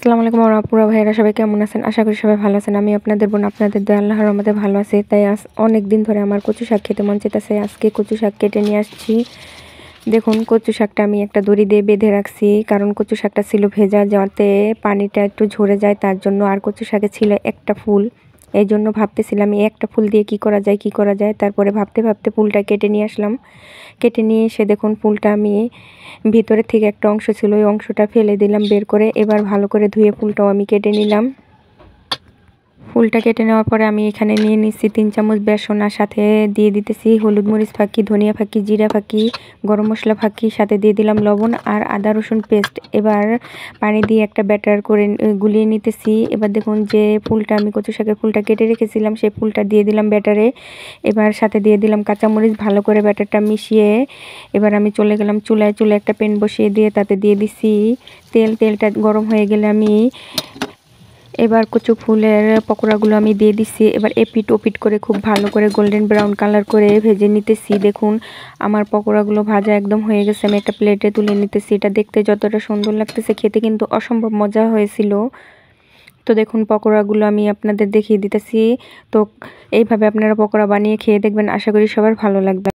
আসসালামু আলাইকুম আমার আপুরা ভাইয়েরা সবাই কেমন আছেন? আশা করি সবাই ভালো আছেন। আমি আপনাদের বোন, আপনাদের দোয়ায় আল্লাহর রহমতে ভালো আছি। তাই অনেক দিন ধরে আমার কচু শাক খেতে মন চাইতেছে। আজকে কচু শাক কেটে নিয়ে আসছি। দেখুন কচু শাকটা আমি একটা দড়ি দিয়ে বেঁধে রাখছি, কারণ কচু শাকটা ছিল ভেজা, যাতে পানিটা একটু ঝরে যায় তার জন্য। আর কচু শাকে ছিল একটা ফুল, এই জন্য ভাবতেছিলাম এই একটা ফুল দিয়ে কি করা যায়। তারপরে ভাবতে ভাবতে ফুলটা কেটে নিয়ে আসলাম। কেটে নিয়ে এসে দেখুন ফুলটা আমি ভিতরে থেকে একটা অংশ ছিল, ওই অংশটা ফেলে দিলাম বের করে। এবার ভালো করে ধুয়ে ফুলটাও আমি কেটে নিলাম। ফুলটা কেটে নেওয়ার পরে আমি এখানে নিয়ে নিচ্ছি 3 চামচ বেসন, আর সাথে দিয়ে দিতেছি হলুদ মরিচ ফাঁকি, ধনিয়া ফাঁকি, জিরা ফাঁকি, গরম মশলা ফাঁকি, সাথে দিয়ে দিলাম লবণ আর আদা রসুন পেস্ট। এবার পানি দিয়ে একটা ব্যাটার করে গুলিয়ে নিতেছি। এবার দেখুন যে ফুলটা আমি কচু শাকের ফুলটা কেটে রেখেছিলাম, সেই ফুলটা দিয়ে দিলাম ব্যাটারে। এবার সাথে দিয়ে দিলাম কাঁচামরিচ, ভালো করে ব্যাটারটা মিশিয়ে এবার আমি চলে গেলাম চুলায় একটা প্যান বসিয়ে দিয়ে তাতে দিয়ে দিছি তেল। তেলটা গরম হয়ে গেলে আমি এবার কচু ফুলের পকোড়াগুলো আমি দিয়ে দিচ্ছি। এবার এপিট ওপিট করে খুব ভালো করে গোল্ডেন ব্রাউন কালার করে ভেজে নিতেছি। দেখুন আমার পকোড়াগুলো ভাজা একদম হয়ে গেছে। আমি একটা প্লেটে তুলে নিতেছি। এটা দেখতে যতটা সুন্দর লাগতেছে, খেতে কিন্তু অসম্ভব মজা হয়েছিল। তো দেখুন পকোড়াগুলো আমি আপনাদের দেখিয়ে দিতেছি। তো এইভাবে আপনারা পকোড়া বানিয়ে খেয়ে দেখবেন, আশা করি সবার ভালো লাগবে।